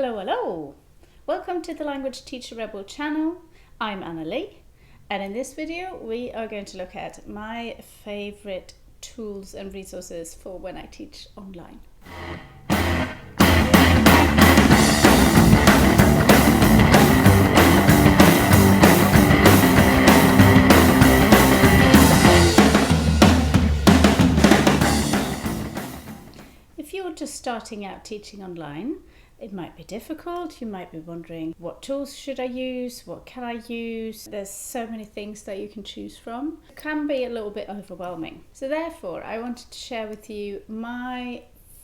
Hello! Welcome to the Language Teacher Rebel channel. I'm Anna-Lee, and in this video we are going to look at my favourite tools and resources for when I teach online. If you're just starting out teaching online, it might be difficult. You might be wondering, what tools should I use? What can I use? There's so many things that you can choose from. It can be a little bit overwhelming. So therefore, I wanted to share with you my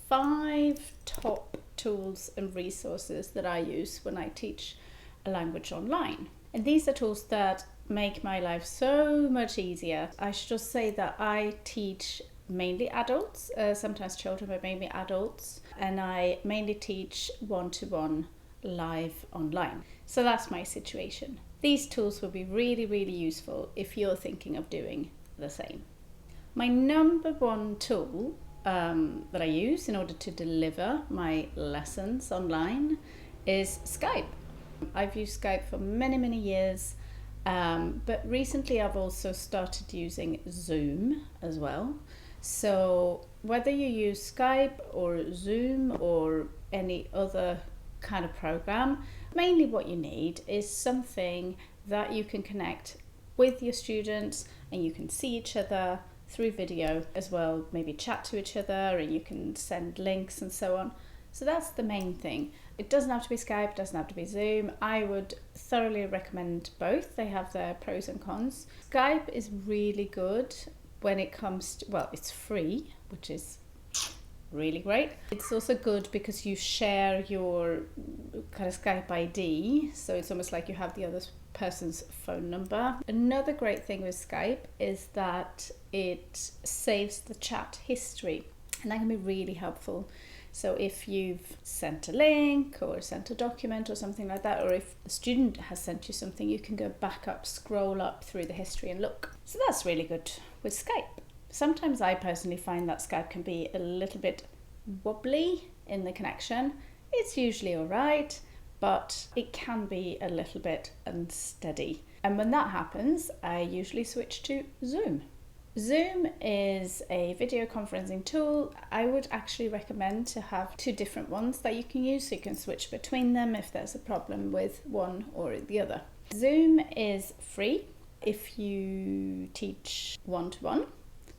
5 top tools and resources that I use when I teach a language online. And these are tools that make my life so much easier. I should just say that I teach mainly adults, sometimes children, but mainly adults, and I mainly teach one-to-one live online. So that's my situation. These tools will be really useful if you're thinking of doing the same. My number one tool that I use in order to deliver my lessons online is Skype. I've used Skype for many years, but recently I've also started using Zoom as well. So whether you use Skype or Zoom or any other kind of program, mainly what you need is something that you can connect with your students and you can see each other through video as well, maybe chat to each other, and you can send links and so on. So that's the main thing. It doesn't have to be Skype, it doesn't have to be Zoom. I would thoroughly recommend both. They have their pros and cons. Skype is really good when it comes to, well, it's free, which is really great. It's also good because you share your kind of Skype ID, so it's almost like you have the other person's phone number. Another great thing with Skype is that it saves the chat history, and that can be really helpful. So if you've sent a link or sent a document or something like that, or if a student has sent you something, you can go back up, scroll up through the history and look. So that's really good with Skype. Sometimes I personally find that Skype can be a little bit wobbly in the connection. It's usually all right, but it can be a little bit unsteady. And when that happens, I usually switch to Zoom. Zoom is a video conferencing tool. I would actually recommend to have 2 different ones that you can use, so you can switch between them if there's a problem with one or the other. Zoom is free if you teach one-to-one.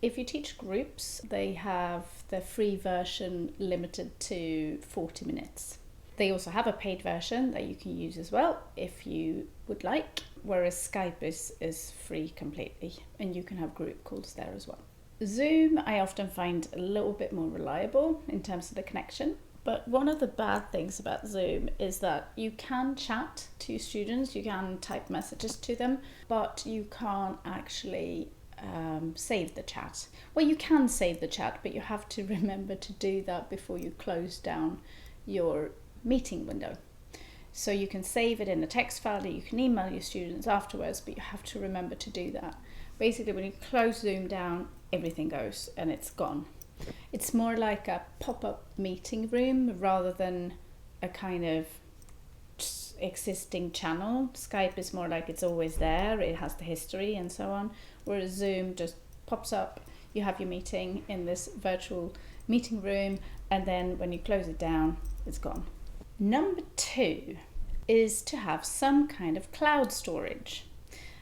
If you teach groups, they have the free version limited to 40 minutes. They also have a paid version that you can use as well if you would like, whereas Skype is free completely, and you can have group calls there as well. Zoom I often find a little bit more reliable in terms of the connection, but one of the bad things about Zoom is that you can chat to students, you can type messages to them, but you can't actually save the chat. Well, you can save the chat, but you have to remember to do that before you close down your meeting window. So you can save it in a text file that you can email your students afterwards, but you have to remember to do that. Basically, when you close Zoom down, everything goes and it's gone. It's more like a pop-up meeting room rather than a kind of existing channel. Skype is more like it's always there, it has the history and so on, whereas Zoom just pops up, you have your meeting in this virtual meeting room, and then when you close it down, it's gone. Number 2 is to have some kind of cloud storage.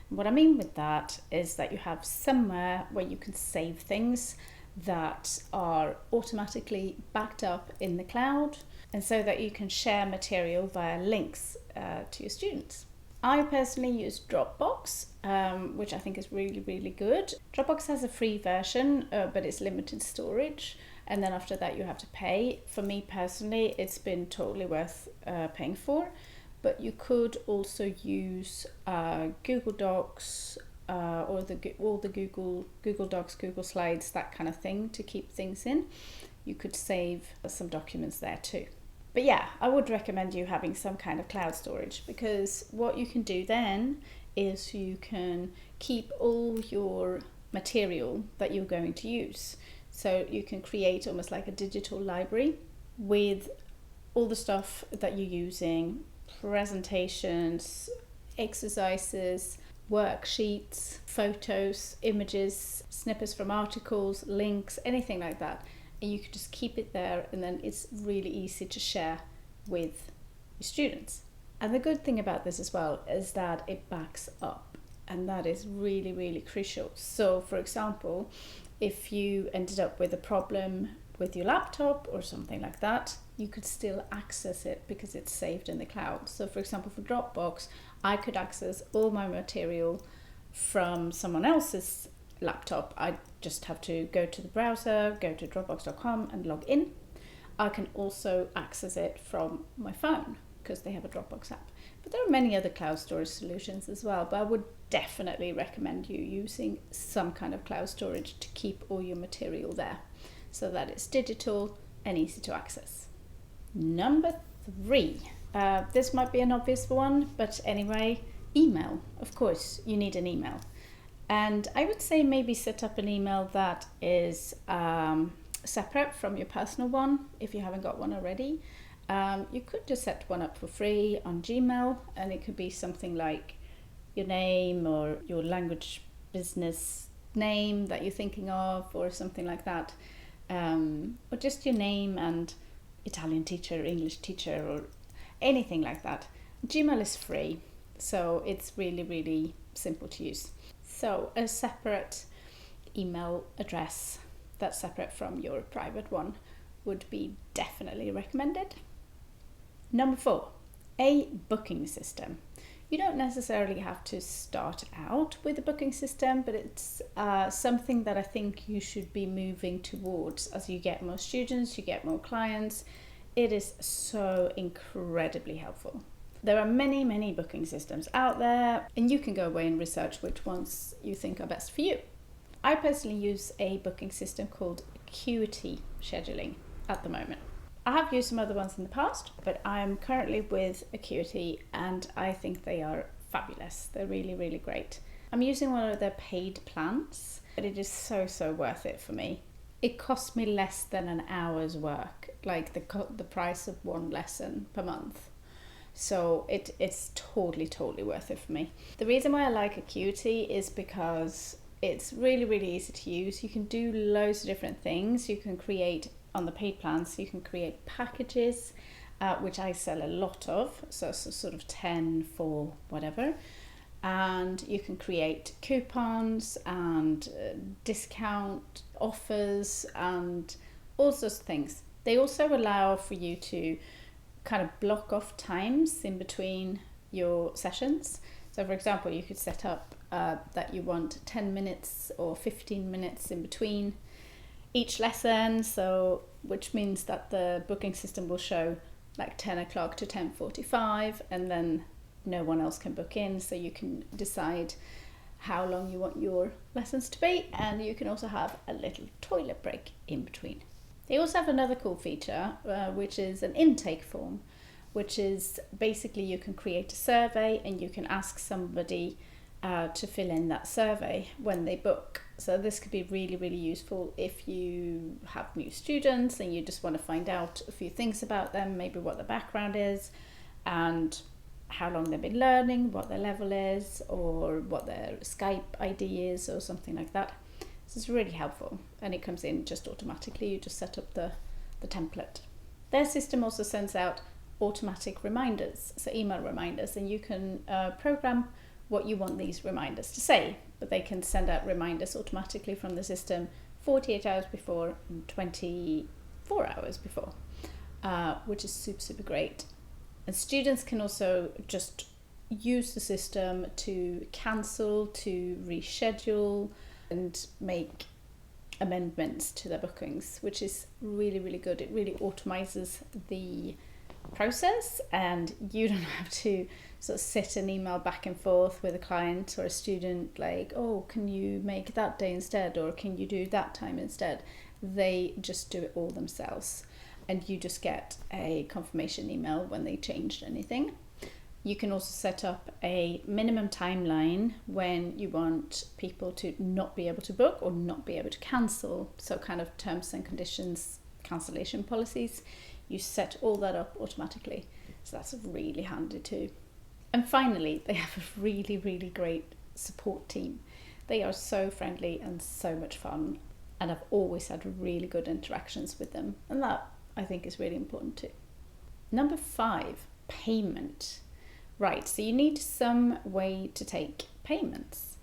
What I mean with that is that you have somewhere where you can save things that are automatically backed up in the cloud, and so that you can share material via links to your students. I personally use Dropbox, which I think is really good. Dropbox has a free version, but it's limited storage, and then after that you have to pay. For me personally, it's been totally worth paying for, but you could also use Google Docs or all the Google Docs, Google Slides, that kind of thing to keep things in. You could save some documents there too. But yeah, I would recommend you having some kind of cloud storage, because what you can do then is you can keep all your material that you're going to use. So you can create almost like a digital library with all the stuff that you're using, presentations, exercises, worksheets, photos, images, snippets from articles, links, anything like that. And you can just keep it there, and then it's really easy to share with your students. And the good thing about this as well is that it backs up, and that is really, really crucial. So for example, if you ended up with a problem with your laptop or something like that, you could still access it because it's saved in the cloud. So for example, for Dropbox, I could access all my material from someone else's laptop. I just have to go to the browser, go to dropbox.com and log in. I can also access it from my phone because they have a Dropbox app. But there are many other cloud storage solutions as well, but I would definitely recommend you using some kind of cloud storage to keep all your material there so that it's digital and easy to access. Number 3, this might be an obvious one, but anyway, email. Of course, you need an email. And I would say maybe set up an email that is separate from your personal one if you haven't got one already. You could just set one up for free on Gmail, and it could be something like your name or your language business name that you're thinking of, or something like that, or just your name and Italian teacher, English teacher, or anything like that. Gmail is free, so it's really, really simple to use. So a separate email address that's separate from your private one would be definitely recommended. Number 4, a booking system. You don't necessarily have to start out with a booking system, but it's something that I think you should be moving towards as you get more students, you get more clients. It is so incredibly helpful. There are many, many booking systems out there, and you can go away and research which ones you think are best for you. I personally use a booking system called Acuity Scheduling at the moment. I have used some other ones in the past, but I'm currently with Acuity and I think they are fabulous. They're really, really great. I'm using one of their paid plans, but it is so, so worth it for me. It costs me less than an hour's work, like the price of one lesson per month. So it's totally, totally worth it for me. The reason why I like Acuity is because it's really, really easy to use. You can do loads of different things. You can create, on the paid plans, you can create packages, which I sell a lot of. So sort of 10 for whatever. And you can create coupons and discount offers and all sorts of things. They also allow for you to kind of block off times in between your sessions. So for example, you could set up that you want 10 minutes or 15 minutes in between each lesson, so which means that the booking system will show like 10 o'clock to 10:45, and then no one else can book in, so you can decide how long you want your lessons to be, and you can also have a little toilet break in between. They also have another cool feature, which is an intake form, which is basically you can create a survey and you can ask somebody to fill in that survey when they book. So this could be really, really useful if you have new students and you just want to find out a few things about them, maybe what their background is and how long they've been learning, what their level is, or what their Skype ID is, or something like that. This is really helpful, and it comes in just automatically. You just set up the template. Their system also sends out automatic reminders, so email reminders, and you can program what you want these reminders to say, but they can send out reminders automatically from the system 48 hours before and 24 hours before, which is super, super great. And students can also just use the system to cancel, to reschedule, and make amendments to their bookings, which is really, really good. It really automizes the process, and you don't have to sort of sit and email back and forth with a client or a student like, oh, can you make that day instead, or can you do that time instead? They just do it all themselves, and you just get a confirmation email when they changed anything. You can also set up a minimum timeline when you want people to not be able to book or not be able to cancel. So kind of terms and conditions, cancellation policies. you set all that up automatically. So that's really handy too. And finally, they have a really, really great support team. They are so friendly and so much fun, and I've always had really good interactions with them, and that I think is really important too. Number 5, payment. Right, so you need some way to take payments.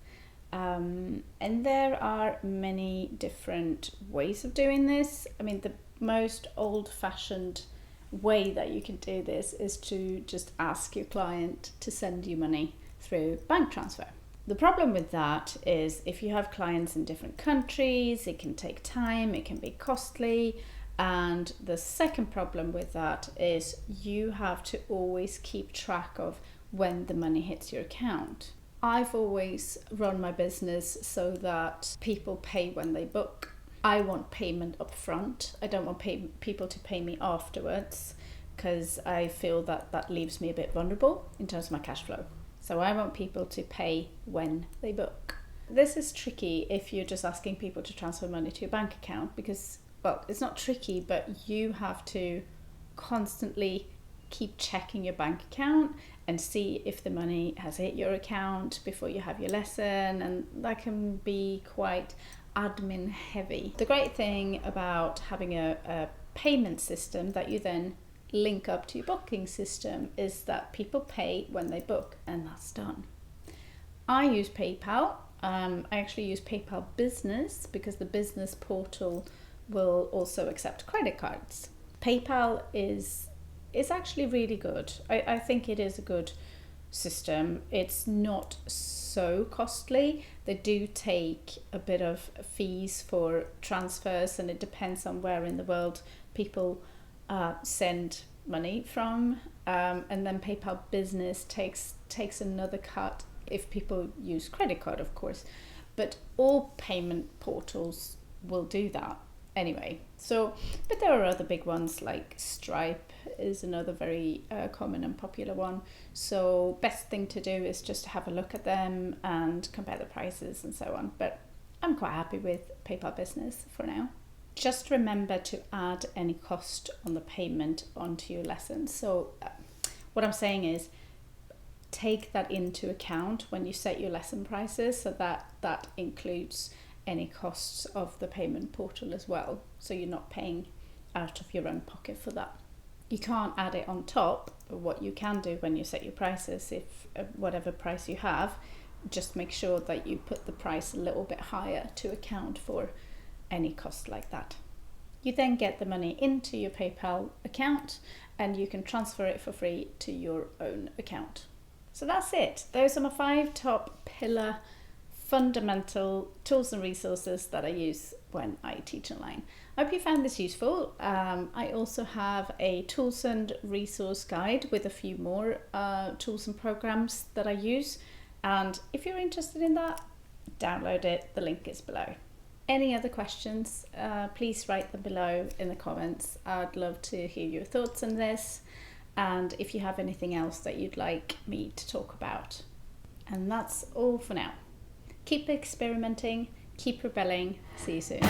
And there are many different ways of doing this. I mean, the most old-fashioned way that you can do this is to just ask your client to send you money through bank transfer. The problem with that is if you have clients in different countries, it can take time, it can be costly. And the second problem with that is you have to always keep track of when the money hits your account. I've always run my business so that people pay when they book. I want payment up front. I don't want people to pay me afterwards, because I feel that that leaves me a bit vulnerable in terms of my cash flow. So I want people to pay when they book. This is tricky if you're just asking people to transfer money to your bank account, because, well, it's not tricky, but you have to constantly keep checking your bank account and see if the money has hit your account before you have your lesson, and that can be quite admin heavy. The great thing about having a payment system that you then link up to your booking system is that people pay when they book, and that's done. I use PayPal. I actually use PayPal Business because the business portal will also accept credit cards. PayPal is actually really good. I think it is a good system. It's not so costly. They do take a bit of fees for transfers, and it depends on where in the world people send money from. And then PayPal Business takes another cut if people use credit card, of course. But all payment portals will do that anyway. So, but there are other big ones like Stripe is another very common and popular one. So best thing to do is just have a look at them and compare the prices and so on. But I'm quite happy with PayPal Business for now. Just remember to add any cost on the payment onto your lesson. So what I'm saying is take that into account when you set your lesson prices, so that includes any costs of the payment portal as well, so you're not paying out of your own pocket for that. You can't add it on top, but what you can do when you set your prices, if whatever price you have, just make sure that you put the price a little bit higher to account for any cost like that. You then get the money into your PayPal account and you can transfer it for free to your own account. So that's it. Those are my 5 top pillar fundamental tools and resources that I use when I teach online. I hope you found this useful. I also have a tools and resource guide with a few more tools and programs that I use. And if you're interested in that, download it. The link is below. Any other questions, please write them below in the comments. I'd love to hear your thoughts on this. And if you have anything else that you'd like me to talk about. And that's all for now. Keep experimenting, keep rebelling. See you soon.